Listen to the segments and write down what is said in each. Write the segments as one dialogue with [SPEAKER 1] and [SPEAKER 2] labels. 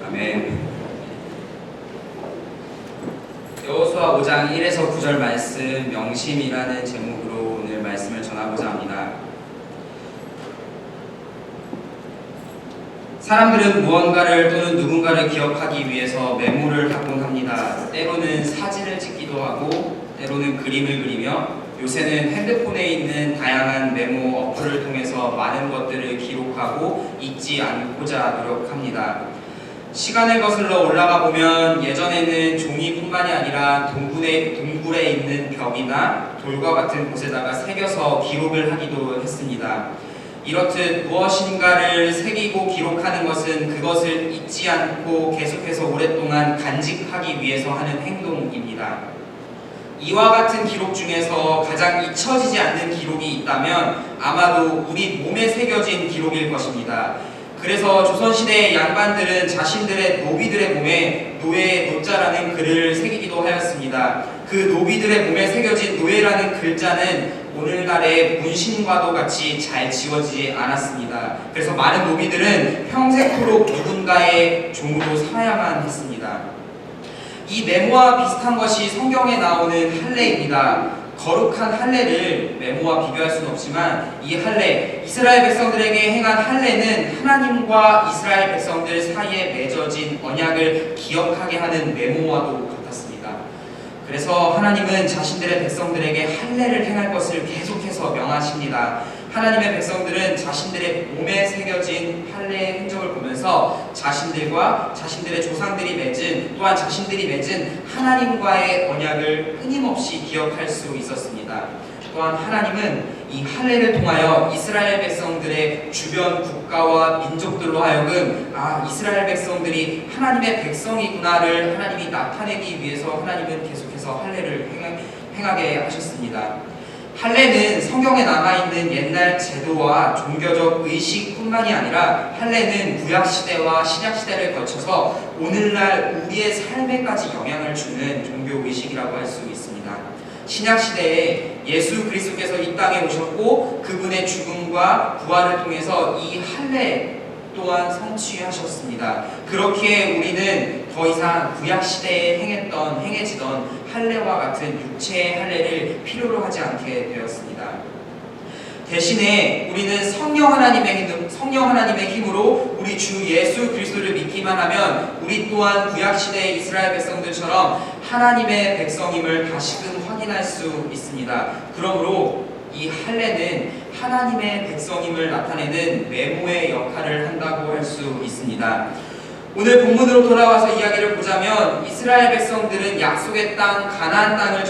[SPEAKER 1] 아멘. 여호수아 5장 1에서 9절 말씀 명심이라는 제목으로 오늘 말씀을 전하고자 합니다. 사람들은 무언가를 또는 누군가를 기억하기 위해서 메모를 하곤 합니다. 때로는 사진을 찍기도 하고 때로는 그림을 그리며 요새는 핸드폰에 있는 다양한 메모 어플을 통해서 많은 것들을 기록하고 잊지 않고자 노력합니다. 시간을 거슬러 올라가 보면 예전에는 종이뿐만이 아니라 동굴에 있는 벽이나 돌과 같은 곳에다가 새겨서 기록을 하기도 했습니다. 이렇듯 무엇인가를 새기고 기록하는 것은 그것을 잊지 않고 계속해서 오랫동안 간직하기 위해서 하는 행동입니다. 이와 같은 기록 중에서 가장 잊혀지지 않는 기록이 있다면 아마도 우리 몸에 새겨진 기록일 것입니다. 그래서 조선시대의 양반들은 자신들의 노비들의 몸에 노예의 노자라는 글을 새기기도 하였습니다. 그 노비들의 몸에 새겨진 노예라는 글자는 오늘날의 문신과도 같이 잘 지워지지 않았습니다. 그래서 많은 노비들은 평생토록 누군가의 종으로 살아야만 했습니다. 이 메모와 비슷한 것이 성경에 나오는 할례입니다. 거룩한 할례를 메모와 비교할 수는 없지만 이 할례, 이스라엘 백성들에게 행한 할례는 하나님과 이스라엘 백성들 사이에 맺어진 언약을 기억하게 하는 메모와도 같았습니다. 그래서 하나님은 자신들의 백성들에게 할례를 행할 것을 계속해서 명하십니다. 하나님의 백성들은 자신들의 몸에 새겨진 할례의 흔적을 보면서 자신들과 자신들의 조상들이 맺은 또한 자신들이 맺은 하나님과의 언약을 끊임없이 기억할 수 있었습니다. 또한 하나님은 이 할례를 통하여 이스라엘 백성들의 주변 국가와 민족들로 하여금 이스라엘 백성들이 하나님의 백성이구나를 하나님이 나타내기 위해서 하나님은 계속해서 할례를 행하게 하셨습니다. 할례는 성경에 남아있는 옛날 제도와 종교적 의식뿐만이 아니라 할례는 구약시대와 신약시대를 거쳐서 오늘날 우리의 삶에까지 영향을 주는 종교의식이라고 할 수 있습니다. 신약시대에 예수 그리스도께서 이 땅에 오셨고 그분의 죽음과 부활을 통해서 이 할례 또한 성취하셨습니다. 그렇기에 우리는 더 이상 구약시대에 행해지던 할례와 같은 육체의 할례를 필요로 하지 않게 되었습니다. 대신에 우리는 성령 하나님의 힘으로 우리 주 예수 그리스도를 믿기만 하면 우리 또한 구약시대의 이스라엘 백성들처럼 하나님의 백성임을 다시금 확인할 수 있습니다. 그러므로 이 할례는 하나님의 백성임을 나타내는 메모의 역할을 한다고 할 수 있습니다. 오늘 본문으로 돌아와서 이야기를 보자면 이스라엘 백성들은 약속의 땅 가나안 땅을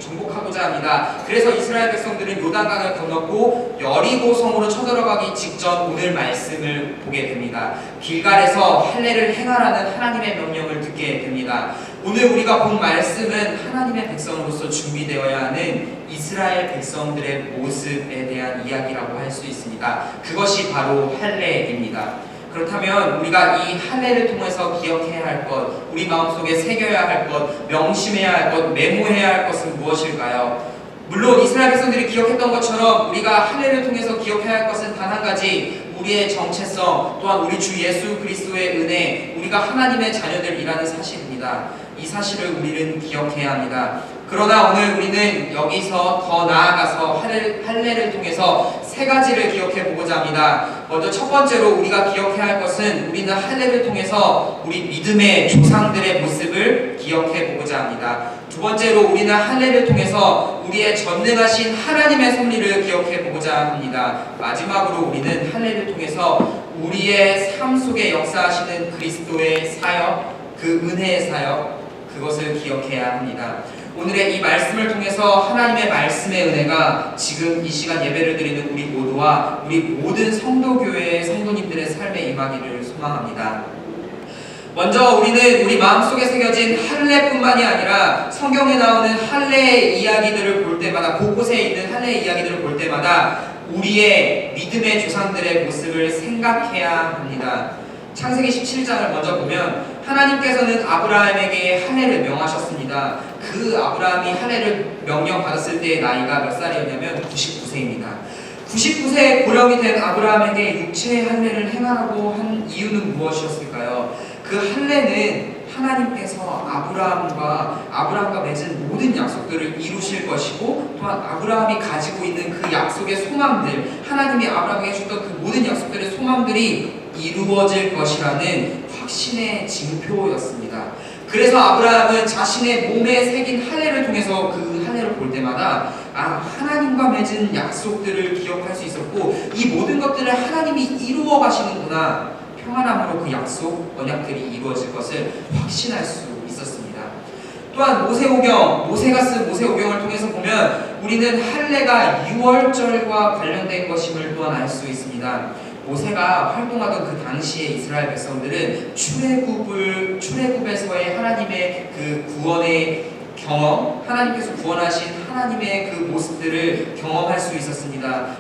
[SPEAKER 1] 정복하고자 합니다. 그래서 이스라엘 백성들은 요단강을 건넜고 여리고 성으로 쳐들어가기 직전 오늘 말씀을 보게 됩니다. 길갈에서 할례를 행하라는 하나님의 명령을 듣게 됩니다. 오늘 우리가 본 말씀은 하나님의 백성으로서 준비되어야 하는 이스라엘 백성들의 모습에 대한 이야기라고 할 수 있습니다. 그것이 바로 할례입니다. 그렇다면 우리가 이 할례를 통해서 기억해야 할 것, 우리 마음속에 새겨야 할 것, 명심해야 할 것, 메모해야 할 것은 무엇일까요? 물론 이스라엘 백성들이 기억했던 것처럼 우리가 할례를 통해서 기억해야 할 것은 단 한 가지, 우리의 정체성, 또한 우리 주 예수 그리스도의 은혜, 우리가 하나님의 자녀들이라는 사실입니다. 이 사실을 우리는 기억해야 합니다. 그러나 오늘 우리는 여기서 더 나아가서 할례를 통해서 세 가지를 기억해 보고자 합니다. 먼저 첫 번째로 우리가 기억해야 할 것은 우리는 할례를 통해서 우리 믿음의 조상들의 모습을 기억해 보고자 합니다. 두 번째로 우리는 할례를 통해서 우리의 전능하신 하나님의 섭리를 기억해 보고자 합니다. 마지막으로 우리는 할례를 통해서 우리의 삶 속에 역사하시는 그리스도의 사역, 그 은혜의 사역, 그것을 기억해야 합니다. 오늘의 이 말씀을 통해서 하나님의 말씀의 은혜가 지금 이 시간 예배를 드리는 우리 모두와 우리 모든 성도교회의 성도님들의 삶에 임하기를 소망합니다. 먼저 우리는 우리 마음속에 새겨진 할례뿐만이 아니라 성경에 나오는 할례의 이야기들을 볼 때마다, 곳곳에 있는 할례의 이야기들을 볼 때마다 우리의 믿음의 조상들의 모습을 생각해야 합니다. 창세기 17장을 먼저 보면 하나님께서는 아브라함에게 할례를 명하셨습니다. 그 아브라함이 할례를 명령받았을 때의 나이가 몇 살이었냐면 99세입니다. 99세 고령이 된 아브라함에게 육체의 할례를 행하라고 한 이유는 무엇이었을까요? 그 할례는 하나님께서 아브라함과 맺은 모든 약속들을 이루실 것이고, 또한 아브라함이 가지고 있는 그 약속의 소망들, 하나님이 아브라함에게 주셨던 그 모든 약속들의 소망들이 이루어질 것이라는 확신의 징표였습니다. 그래서 아브라함은 자신의 몸에 새긴 할례를 통해서 그 할례를 볼 때마다 하나님과 맺은 약속들을 기억할 수 있었고, 이 모든 것들을 하나님이 이루어 가시는구나, 평안함으로 그 약속, 언약들이 이루어질 것을 확신할 수 있었습니다. 또한 모세가 쓴 모세오경을 통해서 보면 우리는 할례가 유월절과 관련된 것임을 또한 알 수 있습니다. 모세가 활동하던 그 당시에 이스라엘 백성들은 출애굽에서의 하나님의 그 구원의 경험, 하나님께서 구원하신 하나님의 그 모습들을 경험할 수 있었습니다.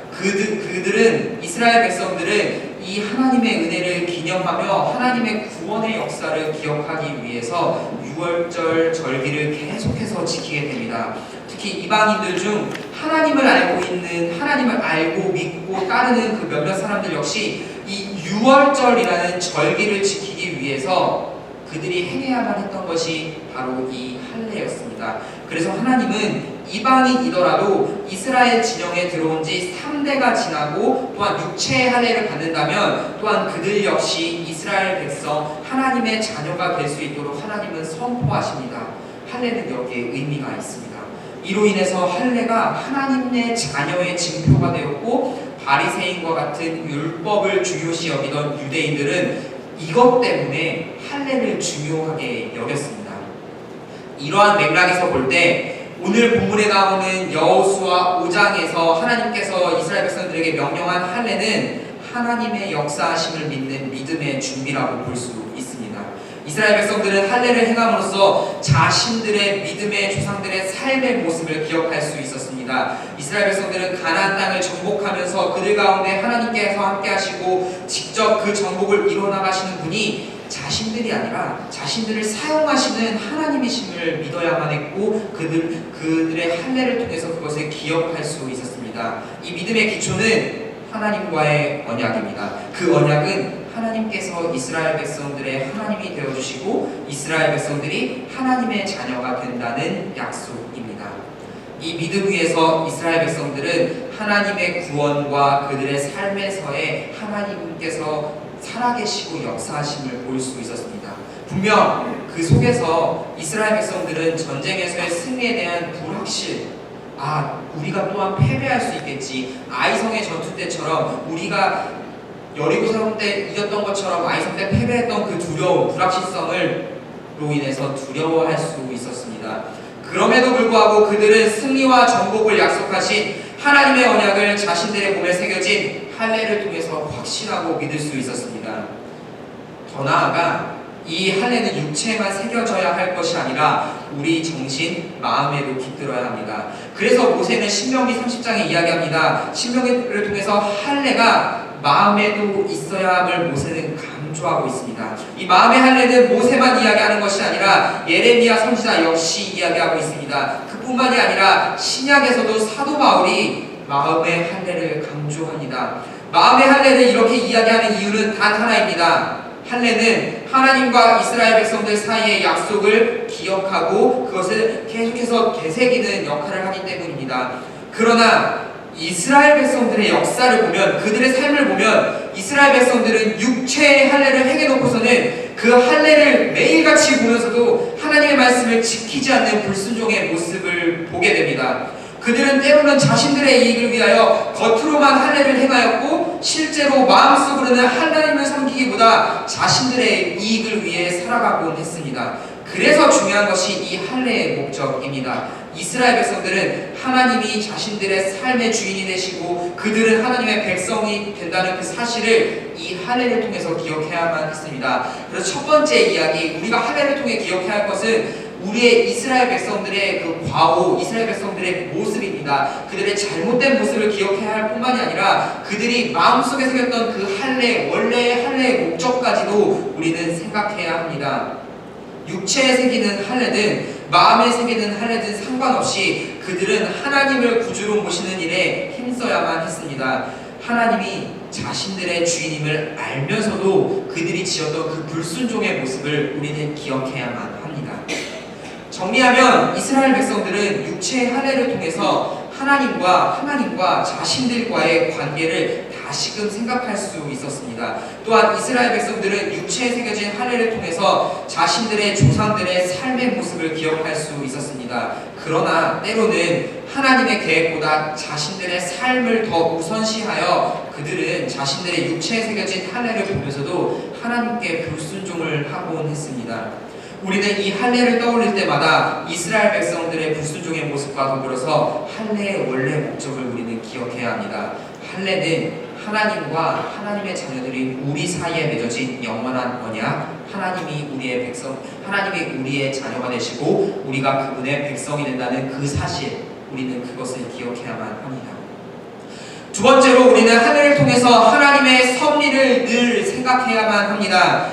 [SPEAKER 1] 이스라엘 백성들은 이 하나님의 은혜를 기념하며 하나님의 구원의 역사를 기억하기 위해서 유월절 절기를 계속해서 지키게 됩니다. 특히 이방인들 중 하나님을 알고 믿고 따르는 그 몇몇 사람들 역시 이 유월절이라는 절기를 지키기 위해서 그들이 행해야만 했던 것이 바로 이 할례였습니다. 그래서 하나님은 이방인이더라도 이스라엘 진영에 들어온 지 3대가 지나고 또한 육체의 할례를 받는다면 또한 그들 역시 이스라엘 백성 하나님의 자녀가 될 수 있도록 하나님은 선포하십니다. 할례는 여기에 의미가 있습니다. 이로 인해서 할례가 하나님의 자녀의 징표가 되었고, 바리새인과 같은 율법을 중요시 여기던 유대인들은 이것 때문에 할례를 중요하게 여겼습니다. 이러한 맥락에서 볼 때 오늘 본문에 나오는 여호수아 5장에서 하나님께서 이스라엘 백성들에게 명령한 할례는 하나님의 역사하심을 믿는 믿음의 준비라고 볼 수 있습니다. 이스라엘 백성들은 할례를 행함으로써 자신들의 믿음의 조상들의 삶의 모습을 기억할 수 있었습니다. 이스라엘 백성들은 가나안 땅을 정복하면서 그들 가운데 하나님께서 함께 하시고 직접 그 정복을 이뤄나가시는 분이 자신들이 아니라 자신들을 사용하시는 하나님이심을 믿어야만 했고, 그들의 할례를 통해서 그것을 기억할 수 있었습니다. 이 믿음의 기초는 하나님과의 언약입니다. 그 언약은 하나님께서 이스라엘 백성들의 하나님이 되어주시고 이스라엘 백성들이 하나님의 자녀가 된다는 약속입니다. 이 믿음 위에서 이스라엘 백성들은 하나님의 구원과 그들의 삶에서의 하나님께서 살아계시고 역사하심을 볼 수 있었습니다. 분명 그 속에서 이스라엘 백성들은 전쟁에서의 승리에 대한 불확실, 우리가 또한 패배할 수 있겠지, 아이성의 전투 때처럼 우리가 여리고 싸움 때 이겼던 것처럼 아이성 때 패배했던 그 두려움, 불확실성으로 인해서 두려워할 수 있었습니다. 그럼에도 불구하고 그들은 승리와 정복을 약속하신 하나님의 언약을 자신들의 몸에 새겨진 할례를 통해서 확신하고 믿을 수 있었습니다. 더 나아가 이 할례는 육체에만 새겨져야 할 것이 아니라 우리 정신, 마음에도 깃들어야 합니다. 그래서 모세는 신명기 30장에 이야기합니다. 신명기를 통해서 할례가 마음에도 있어야 함을 모세는 강조하고 있습니다. 이 마음의 할례는 모세만 이야기하는 것이 아니라 예레미야 선지자 역시 이야기하고 있습니다. 그뿐만이 아니라 신약에서도 사도 바울이 마음의 할례를 강조합니다. 마음의 할례를 이렇게 이야기하는 이유는 단 하나입니다. 할례는 하나님과 이스라엘 백성들 사이의 약속을 기억하고 그것을 계속해서 되새기는 역할을 하기 때문입니다. 그러나 이스라엘 백성들의 역사를 보면, 그들의 삶을 보면 이스라엘 백성들은 육체의 할례를 행해놓고서는 그 할례를 매일같이 보면서도 하나님의 말씀을 지키지 않는 불순종의 모습을 보게 됩니다. 그들은 때로는 자신들의 이익을 위하여 겉으로만 할례를 행하였고 실제로 마음속으로는 하나님을 섬기기보다 자신들의 이익을 위해 살아가곤 했습니다. 그래서 중요한 것이 이 할례의 목적입니다. 이스라엘 백성들은 하나님이 자신들의 삶의 주인이 되시고 그들은 하나님의 백성이 된다는 그 사실을 이 할례를 통해서 기억해야만 했습니다. 그래서 첫 번째 이야기, 우리가 할례를 통해 기억해야 할 것은 우리의 이스라엘 백성들의 그 과오, 이스라엘 백성들의 모습입니다. 그들의 잘못된 모습을 기억해야 할 뿐만이 아니라 그들이 마음속에 새겼던 그 할례, 원래의 할례의 목적까지도 우리는 생각해야 합니다. 육체에 새기는 할례든 마음에 새기는 할례든 상관없이 그들은 하나님을 구주로 모시는 일에 힘써야만 했습니다. 하나님이 자신들의 주인임을 알면서도 그들이 지었던 그 불순종의 모습을 우리는 기억해야만 합니다. 정리하면 이스라엘 백성들은 육체의 할례를 통해서 하나님과 자신들과의 관계를 다시금 생각할 수 있었습니다. 또한 이스라엘 백성들은 육체에 새겨진 할례를 통해서 자신들의 조상들의 삶의 모습을 기억할 수 있었습니다. 그러나 때로는 하나님의 계획보다 자신들의 삶을 더 우선시하여 그들은 자신들의 육체에 새겨진 할례를 보면서도 하나님께 불순종을 하곤 했습니다. 우리는 이 할례를 떠올릴 때마다 이스라엘 백성들의 불순종의 모습과 더불어서 할례의 원래 목적을 우리는 기억해야 합니다. 할례는 하나님과 하나님의 자녀들인 우리 사이에 맺어진 영원한 언약, 하나님이 우리의 자녀가 되시고 우리가 그분의 백성이 된다는 그 사실, 우리는 그것을 기억해야만 합니다. 두 번째로 우리는 할례를 통해서 하나님의 섭리를 늘 생각해야만 합니다.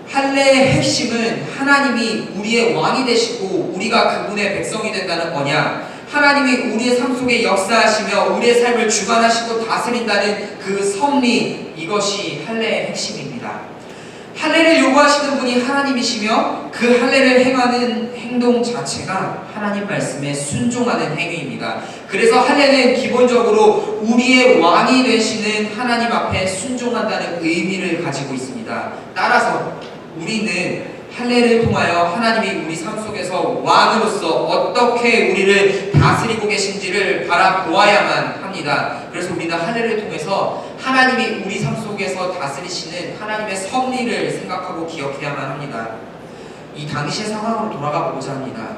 [SPEAKER 1] 할례의 핵심은 하나님이 우리의 왕이 되시고 우리가 그분의 백성이 된다는 언약, 하나님이 우리의 삶 속에 역사하시며 우리의 삶을 주관하시고 다스린다는 그 섭리, 이것이 할례의 핵심입니다. 할례를 요구하시는 분이 하나님이시며 그 할례를 행하는 행동 자체가 하나님 말씀에 순종하는 행위입니다. 그래서 할례는 기본적으로 우리의 왕이 되시는 하나님 앞에 순종한다는 의미를 가지고 있습니다. 따라서 우리는 할례를 통하여 하나님이 우리 삶 속에서 왕으로서 어떻게 우리를 다스리고 계신지를 바라보아야만 합니다. 그래서 우리는 할례를 통해서 하나님이 우리 삶 속에서 다스리시는 하나님의 섭리를 생각하고 기억해야만 합니다. 이 당시의 상황으로 돌아가 보고자 합니다.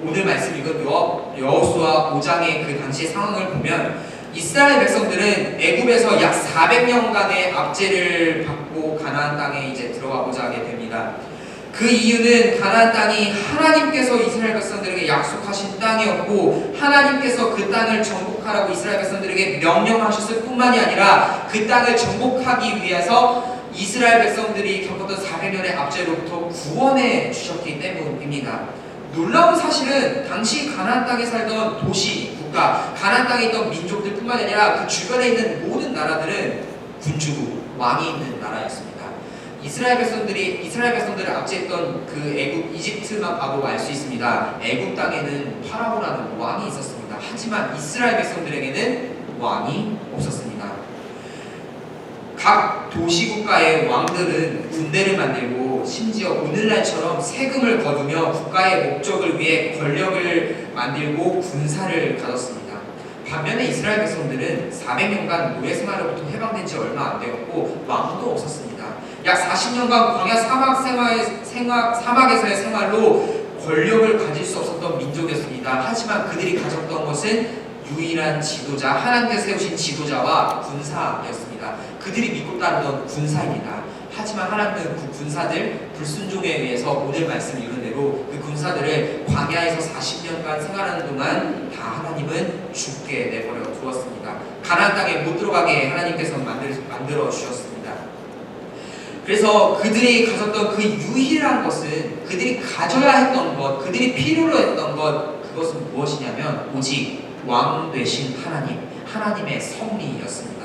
[SPEAKER 1] 오늘 말씀 읽은 여호수아 5장의 그 당시의 상황을 보면 이스라엘 백성들은 애굽에서 약 400년간의 압제를 받고 가나안 땅에 이제 들어가고자 하게 됩니다. 그 이유는 가나안 땅이 하나님께서 이스라엘 백성들에게 약속하신 땅이었고 하나님께서 그 땅을 정복하라고 이스라엘 백성들에게 명령하셨을 뿐만이 아니라 그 땅을 정복하기 위해서 이스라엘 백성들이 겪었던 400년의 압제로부터 구원해 주셨기 때문입니다. 놀라운 사실은 당시 가나안 땅에 살던 도시, 국가, 가나안 땅에 있던 민족들 뿐만 아니라 그 주변에 있는 모든 나라들은 군주국, 왕이 있는 나라였습니다. 이스라엘 백성들을 압제했던 그 이집트만 봐도 알 수 있습니다. 애굽 땅에는 파라오라는 왕이 있었습니다. 하지만 이스라엘 백성들에게는 왕이 없었습니다. 각 도시국가의 왕들은 군대를 만들고 심지어 오늘날처럼 세금을 거두며 국가의 목적을 위해 권력을 만들고 군사를 가졌습니다. 반면에 이스라엘 백성들은 400년간 노예 생활로부터 해방된 지 얼마 안 되었고 왕도 없었습니다. 약 40년간 광야 사막에서의 생활로 권력을 가질 수 없었던 민족이었습니다. 하지만 그들이 가졌던 것은 유일한 지도자, 하나님께서 세우신 지도자와 군사였습니다. 그들이 믿고 따르던 군사입니다. 하지만 하나님은 그 군사들 불순종에 의해서 오늘 말씀 읽은 대로 그 군사들을 광야에서 40년간 생활하는 동안 다 하나님은 죽게 내버려 두었습니다. 가나안 땅에 못 들어가게 하나님께서 만들어 주셨습니다. 그래서 그들이 가졌던 그 유일한 것은, 그들이 가져야 했던 것, 그들이 필요로 했던 것, 그것은 무엇이냐면 오직 왕 되신 하나님의 섭리였습니다.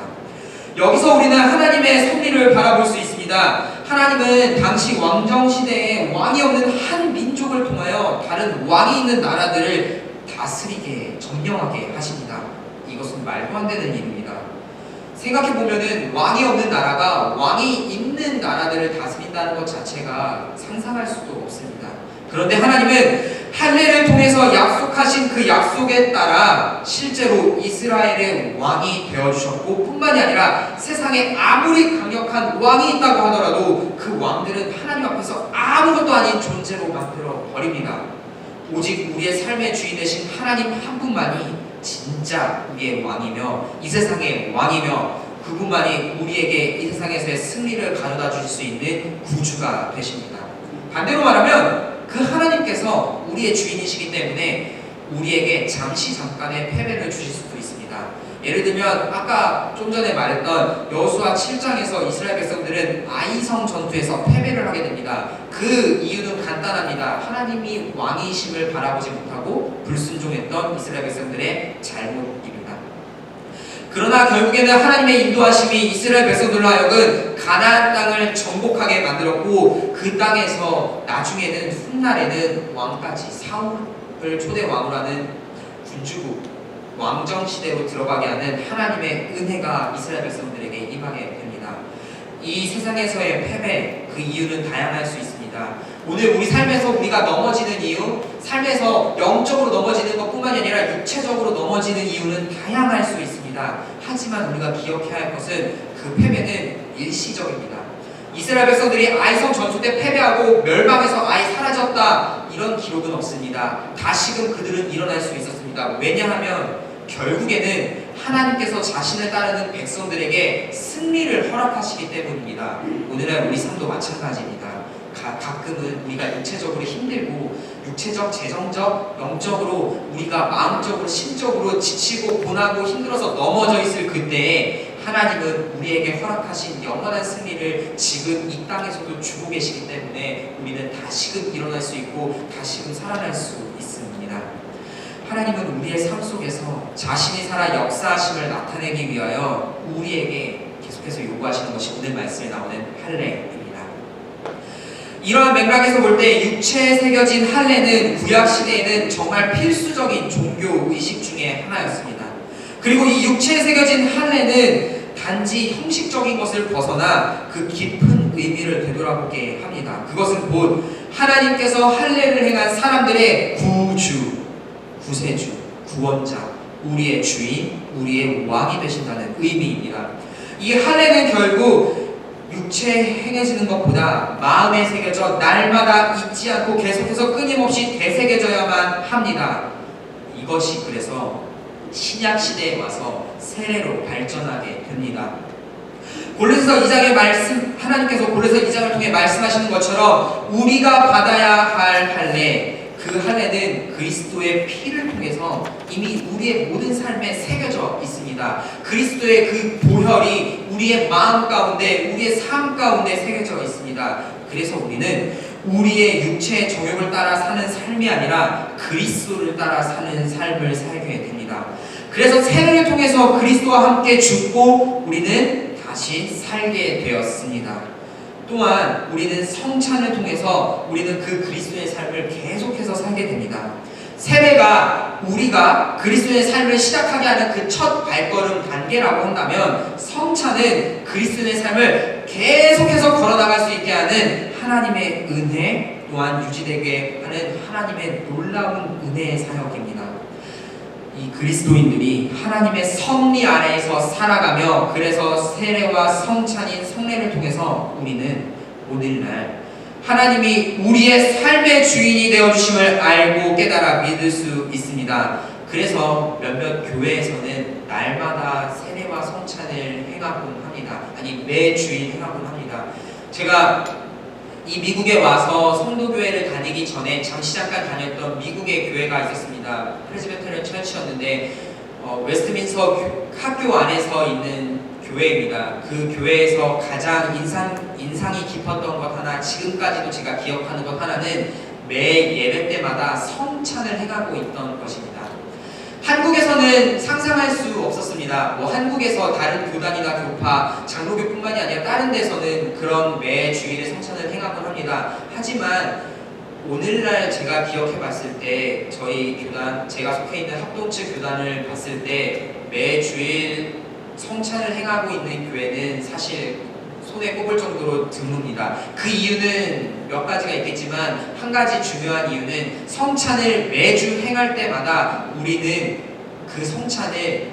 [SPEAKER 1] 여기서 우리는 하나님의 섭리를 바라볼 수 있습니다. 하나님은 당시 왕정시대에 왕이 없는 한 민족을 통하여 다른 왕이 있는 나라들을 다스리게, 점령하게 하십니다. 이것은 말도 안 되는 일입니다. 생각해보면은 왕이 없는 나라가 왕이 있는 나라들을 다스린다는 것 자체가 상상할 수도 없습니다. 그런데 하나님은 할례를 통해서 약속하신 그 약속에 따라 실제로 이스라엘의 왕이 되어주셨고, 뿐만이 아니라 세상에 아무리 강력한 왕이 있다고 하더라도 그 왕들은 하나님 앞에서 아무것도 아닌 존재로 만들어 버립니다. 오직 우리의 삶의 주인 되신 하나님 한 분만이 진짜 우리의 왕이며 이 세상의 왕이며 그분만이 우리에게 이 세상에서의 승리를 가져다 주실 수 있는 구주가 되십니다. 반대로 말하면 그 하나님께서 우리의 주인이시기 때문에 우리에게 잠깐의 패배를 주실 수도 있습니다. 예를 들면 아까 좀 전에 말했던 여호수아 7장에서 이스라엘 백성들은 아이성 전투에서 패배를 하게 됩니다. 그 이유는 간단합니다. 하나님이 왕이심을 바라보지 못하고 불순종했던 이스라엘 백성들의 잘못입니다. 그러나 결국에는 하나님의 인도하심이 이스라엘 백성들로 하여금 가나안 땅을 정복하게 만들었고, 그 땅에서 나중에는 훗날에는 왕까지 사울을 초대 왕으로 하는 군주국 왕정 시대로 들어가게 하는 하나님의 은혜가 이스라엘 백성들에게 임하게 됩니다. 이 세상에서의 패배, 그 이유는 다양할 수 있습니다. 오늘 우리 삶에서 우리가 넘어지는 이유, 삶에서 영적으로 넘어지는 것뿐만이 아니라 육체적으로 넘어지는 이유는 다양할 수 있습니다. 하지만 우리가 기억해야 할 것은 그 패배는 일시적입니다. 이스라엘 백성들이 아이성 전투 때 패배하고 멸망해서 아예 사라졌다, 이런 기록은 없습니다. 다시금 그들은 일어날 수 있었습니다. 왜냐하면 결국에는 하나님께서 자신을 따르는 백성들에게 승리를 허락하시기 때문입니다. 오늘날 우리 삶도 마찬가지입니다. 가끔은 우리가 육체적으로 힘들고 육체적, 재정적, 영적으로 우리가 마음적으로, 심적으로 지치고 고나고 힘들어서 넘어져 있을 그때에 하나님은 우리에게 허락하신 영원한 승리를 지금 이 땅에서도 주고 계시기 때문에 우리는 다시금 일어날 수 있고 다시금 살아날 수 있습니다. 하나님은 우리의 삶 속에서 자신이 살아 역사하심을 나타내기 위하여 우리에게 계속해서 요구하시는 것이 오늘 말씀에 나오는 할례입니다. 이러한 맥락에서 볼 때 육체에 새겨진 할례는 구약시대에는 정말 필수적인 종교 의식 중에 하나였습니다. 그리고 이 육체에 새겨진 할례는 단지 형식적인 것을 벗어나 그 깊은 의미를 되돌아보게 합니다. 그것은 곧 하나님께서 할례를 행한 사람들의 구주, 구세주, 구원자, 우리의 주인, 우리의 왕이 되신다는 의미입니다. 이 할례는 결국 육체에 행해지는 것보다 마음에 새겨져 날마다 잊지 않고 계속해서 끊임없이 되새겨져야만 합니다. 이것이 그래서 신약 시대에 와서 세례로 발전하게 됩니다. 골로새서 2장의 말씀, 하나님께서 골로새서 2장을 통해 말씀하시는 것처럼 우리가 받아야 할 할례, 그 할례는 그리스도의 피를 통해서 이미 우리의 모든 삶에 새겨져 있습니다. 그리스도의 그 보혈이 우리의 마음 가운데, 우리의 삶 가운데 새겨져 있습니다. 그래서 우리는 우리의 육체의 정욕을 따라 사는 삶이 아니라 그리스도를 따라 사는 삶을 살게 됩니다. 그래서 세례를 통해서 그리스도와 함께 죽고 우리는 다시 살게 되었습니다. 또한 우리는 성찬을 통해서 우리는 그 그리스도의 삶을 계속해서 살게 됩니다. 세례가 우리가 그리스도의 삶을 시작하게 하는 그 첫 발걸음 단계라고 한다면, 성찬은 그리스도의 삶을 계속해서 걸어나갈 수 있게 하는 하나님의 은혜, 또한 유지되게 하는 하나님의 놀라운 은혜의 사역입니다. 이 그리스도인들이 하나님의 섭리 아래에서 살아가며, 그래서 세례와 성찬인 성례를 통해서 우리는 오늘날 하나님이 우리의 삶의 주인이 되어주심을 알고 깨달아 믿을 수 있습니다. 그래서 몇몇 교회에서는 날마다 세례와 성찬을 행하곤 합니다. 아니, 매주일 행하곤 합니다. 제가 이 미국에 와서 성도교회를 다니기 전에 잠시 잠깐 다녔던 미국의 교회가 있었습니다. 프레스비테리언 처치였는데 웨스트민스터 학교 안에서 있는 교회입니다. 그 교회에서 가장 인상이 깊었던 것 하나, 지금까지도 제가 기억하는 것 하나는 매 예배 때마다 성찬을 행하고 있던 것입니다. 한국에서는 상상할 수 없었습니다. 한국에서 다른 교단이나 교파, 장로교뿐만이 아니라 다른 데서는 그런 매 주일에 성찬을 행하곤 합니다. 하지만 오늘날 제가 기억해 봤을 때 저희 교단, 제가 속해 있는 합동체 교단을 봤을 때 매 주일 성찬을 행하고 있는 교회는 사실 손에 꼽을 정도로 드뭅니다. 그 이유는 몇 가지가 있겠지만 한 가지 중요한 이유는 성찬을 매주 행할 때마다 우리는 그 성찬을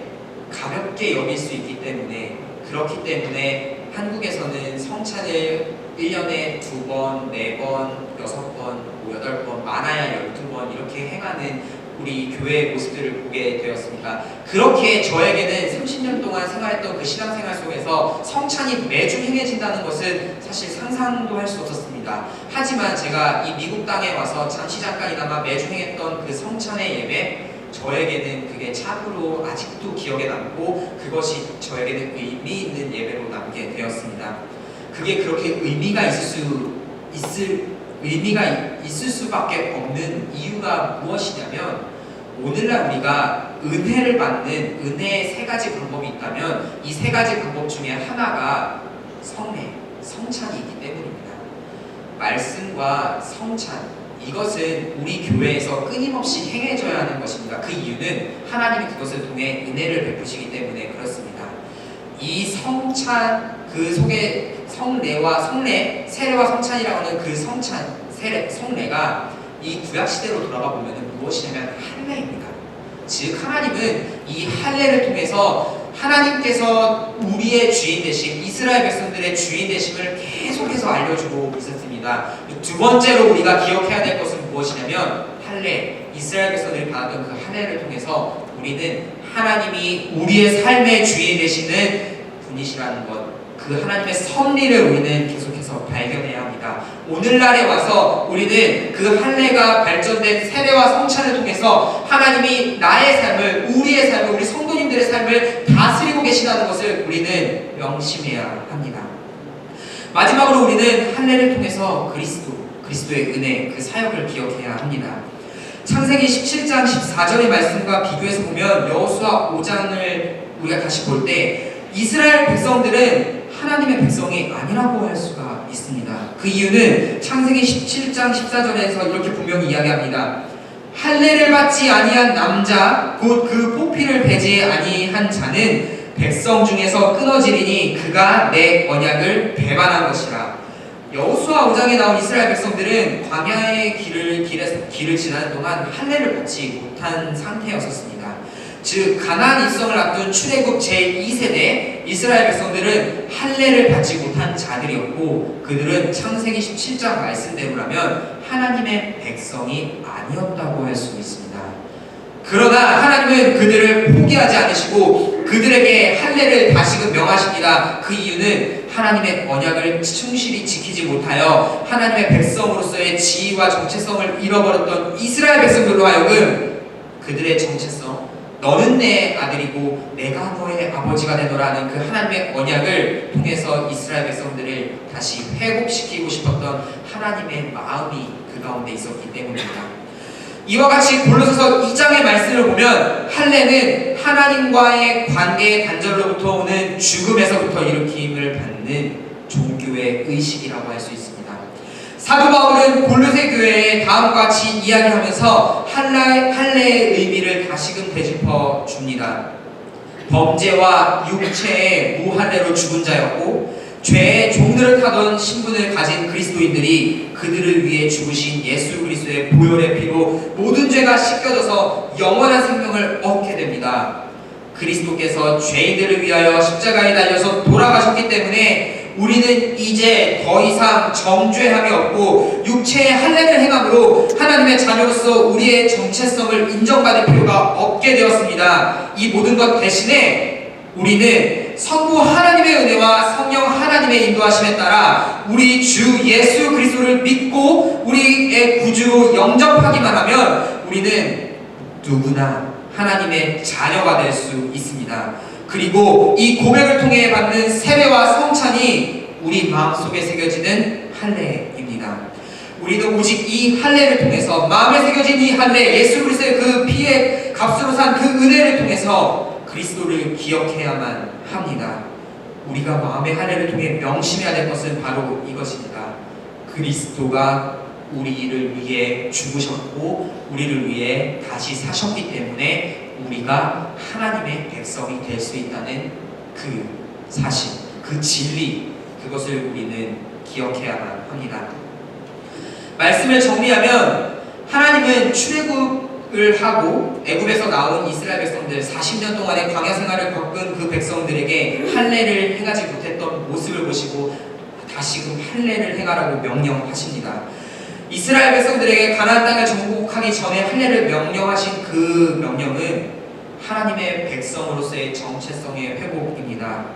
[SPEAKER 1] 가볍게 여길 수 있기 때문에, 그렇기 때문에 한국에서는 성찬을 1년에 2번, 4번, 6번, 8번, 많아야 12번 이렇게 행하는 우리 교회의 모습들을 보게 되었습니다. 그렇게 저에게는 30년 동안 생활했던 그 신앙생활 속에서 성찬이 매주 행해진다는 것은 사실 상상도 할 수 없었습니다. 하지만 제가 이 미국 땅에 와서 잠시 잠깐이나마 매주 행했던 그 성찬의 예배, 저에게는 그게 참으로 아직도 기억에 남고 그것이 저에게는 의미 있는 예배로 남게 되었습니다. 그게 그렇게 의미가 있을 수밖에 없는 이유가 무엇이냐면, 오늘날 우리가 은혜를 받는 은혜의 세 가지 방법이 있다면 이 세 가지 방법 중에 하나가 성례, 성찬이기 때문입니다. 말씀과 성찬, 이것은 우리 교회에서 끊임없이 행해져야 하는 것입니다. 그 이유는 하나님이 그것을 통해 은혜를 베푸시기 때문에 그렇습니다. 이 성찬, 그 속에 성례와 세례와 성찬이라고 하는 그 성례가 이 구약시대로 돌아가 보면 무엇이냐면 할례입니다. 즉 하나님은 이 할례를 통해서 하나님께서 우리의 주인 되심, 이스라엘 백성들의 주인 되심을 계속해서 알려주고 있었습니다. 두 번째로 우리가 기억해야 될 것은 무엇이냐면 할례, 이스라엘 백성들이 받았던 그 할례를 통해서 우리는 하나님이 우리의 삶의 주인 되시는 분이시라는 것, 그 하나님의 섭리를 우리는 계속해서 발견해야 합니다. 오늘날에 와서 우리는 그 할례가 발전된 세례와 성찬을 통해서 하나님이 나의 삶을, 우리의 삶을, 우리 성도님들의 삶을 다스리고 계시다는 것을 우리는 명심해야 합니다. 마지막으로 우리는 할례를 통해서 그리스도의 은혜, 그 사역을 기억해야 합니다. 창세기 17장 14절의 말씀과 비교해서 보면 여호수아 5장을 우리가 다시 볼 때 이스라엘 백성들은 하나님의 백성이 아니라고 할 수가 있습니다. 그 이유는 창세기 17장 14절에서 이렇게 분명히 이야기합니다. 할례를 받지 아니한 남자 곧 그 포피를 배지 아니한 자는 백성 중에서 끊어지리니 그가 내 언약을 배반한 것이라. 여호수아 5장에 나온 이스라엘 백성들은 광야의 길을 지나는 동안 할례를 받지 못한 상태였었습니다. 즉 가나안 입성을 앞둔 출애굽 제2세대 이스라엘 백성들은 할례를 받지 못한 자들이었고 그들은 창세기 17장 말씀대로라면 하나님의 백성이 아니었다고 할 수 있습니다. 그러나 하나님은 그들을 포기하지 않으시고 그들에게 할례를 다시금 명하십니다. 그 이유는 하나님의 언약을 충실히 지키지 못하여 하나님의 백성으로서의 지위와 정체성을 잃어버렸던 이스라엘 백성들로 하여금 그들의 정체성, 너는 내 아들이고 내가 너의 아버지가 되노라는 그 하나님의 언약을 통해서 이스라엘 백성들을 다시 회복시키고 싶었던 하나님의 마음이 그 가운데 있었기 때문입니다. 이와 같이 골로새서 2장의 말씀을 보면 할례는 하나님과의 관계의 단절로부터 오는 죽음에서부터 일으킴을 받는 종교의 의식이라고 할 수 있습니다. 사도 바울은 골로새 교회에 다음과 같이 이야기하면서 할례의 의미를 다시금 되짚어 줍니다. 범죄와 육체의 무할례로 죽은 자였고 죄의 종들을 타던 신분을 가진 그리스도인들이 그들을 위해 죽으신 예수 그리스도의 보혈의 피로 모든 죄가 씻겨져서 영원한 생명을 얻게 됩니다. 그리스도께서 죄인들을 위하여 십자가에 달려서 돌아가셨기 때문에 우리는 이제 더 이상 정죄함이 없고 육체의 할례를 행함으로 하나님의 자녀로서 우리의 정체성을 인정받을 필요가 없게 되었습니다. 이 모든 것 대신에 우리는 성부 하나님의 은혜와 성령 하나님의 인도하심에 따라 우리 주 예수 그리스도를 믿고 우리의 구주로 영접하기만 하면 우리는 누구나 하나님의 자녀가 될 수 있습니다. 그리고 이 고백을 통해 받는 세례와 성찬이 우리 마음속에 새겨지는 할례입니다. 우리도 오직 이 할례를 통해서 마음에 새겨진 이 할례, 예수 그리스도의 그 피의 값으로 산 그 은혜를 통해서 그리스도를 기억해야만 합니다. 우리가 마음의 할례를 통해 명심해야 될 것은 바로 이것입니다. 그리스도가 우리를 위해 죽으셨고 우리를 위해 다시 사셨기 때문에 우리가 하나님의 백성이 될 수 있다는 그 사실, 그 진리, 그것을 우리는 기억해야만 합니다. 말씀을 정리하면 하나님은 출애굽을 하고 애굽에서 나온 이스라엘 백성들 40년 동안의 광야 생활을 겪은 그 백성들에게 할례를 행하지 못했던 모습을 보시고 다시금 할례를 행하라고 명령하십니다. 이스라엘 백성들에게 가나안 땅을 정복하기 전에 할례를 명령하신 그 명령은 하나님의 백성으로서의 정체성의 회복입니다.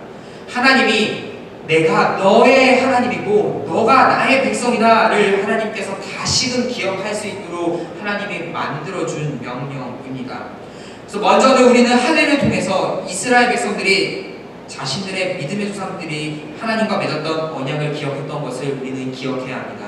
[SPEAKER 1] 하나님이 내가 너의 하나님이고 너가 나의 백성이다를 하나님께서 다시금 기억할 수 있도록 하나님이 만들어준 명령입니다. 그래서 먼저는 우리는 할례를 통해서 이스라엘 백성들이 자신들의 믿음의 조상들이 하나님과 맺었던 언약을 기억했던 것을 우리는 기억해야 합니다.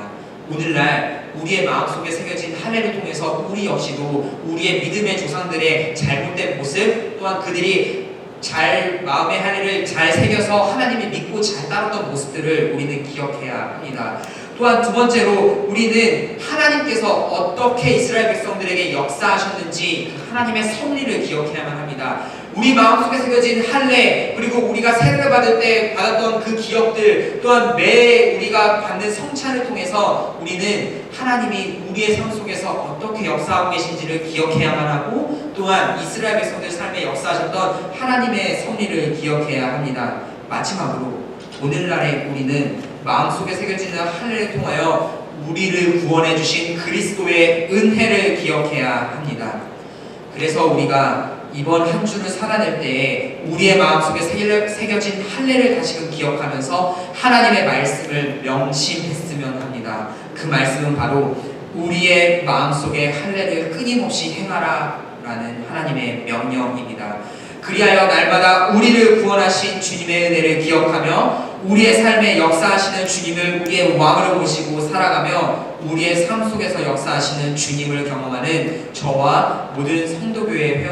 [SPEAKER 1] 오늘날 우리의 마음속에 새겨진 할례를 통해서 우리 역시도 우리의 믿음의 조상들의 잘못된 모습, 또한 그들이 잘 마음의 할례를 잘 새겨서 하나님을 믿고 잘 따랐던 모습들을 우리는 기억해야 합니다. 또한 두 번째로 우리는 하나님께서 어떻게 이스라엘 백성들에게 역사하셨는지 그 하나님의 섭리를 기억해야만 합니다. 우리 마음속에 새겨진 할례, 그리고 우리가 세례를 받을 때 받았던 그 기억들, 또한 매 우리가 받는 성찬을 통해서 우리는 하나님이 우리의 삶 속에서 어떻게 역사하고 계신지를 기억해야만 하고, 또한 이스라엘 백성들 삶에 역사하셨던 하나님의 섭리를 기억해야 합니다. 마지막으로 오늘날의 우리는 마음속에 새겨지는 할례를 통하여 우리를 구원해 주신 그리스도의 은혜를 기억해야 합니다. 그래서 우리가 이번 한 주를 살아낼 때에 우리의 마음속에 새겨진 할례를 다시금 기억하면서 하나님의 말씀을 명심했으면 합니다. 그 말씀은 바로 우리의 마음속에 할례를 끊임없이 행하라 라는 하나님의 명령입니다. 그리하여 날마다 우리를 구원하신 주님의 은혜를 기억하며 우리의 삶에 역사하시는 주님을 우리의 왕으로 모시고 살아가며 우리의 삶 속에서 역사하시는 주님을 경험하는 저와 모든 성도교회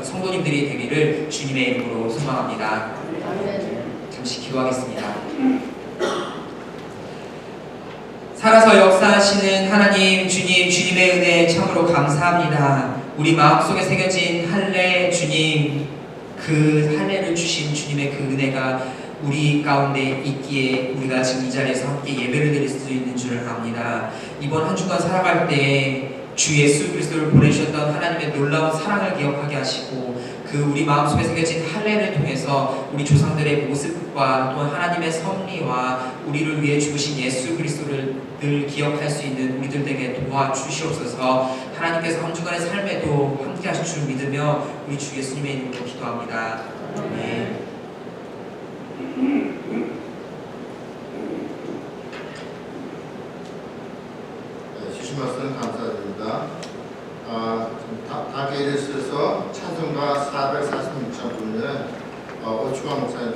[SPEAKER 1] 성도님들이 되기를 주님의 이름으로 소망합니다. 잠시 기도하겠습니다. 살아서 역사하시는 하나님, 주님, 주님의 은혜 참으로 감사합니다. 우리 마음속에 새겨진 할례, 주님, 그 할례를 주신 주님의 그 은혜가 우리 가운데 있기에 우리가 지금 이 자리에서 함께 예배를 드릴 수 있는 줄 압니다. 이번 한 주간 살아갈 때 주 예수 그리스도를 보내주셨던 하나님의 놀라운 사랑을 기억하게 하시고, 그 우리 마음속에 새겨진 할례를 통해서 우리 조상들의 모습과 또한 하나님의 섭리와 우리를 위해 죽으신 예수 그리스도를 늘 기억할 수 있는 우리들에게 도와주시옵소서. 하나님께서 한 주간의 삶에도 함께 하실 줄 믿으며 우리 주 예수님의 이름으로 기도합니다. 아멘.
[SPEAKER 2] 주신 말씀 감사드립니다. 다케일에 쓰여서 찬송가 446장 부르는 오추가 목사님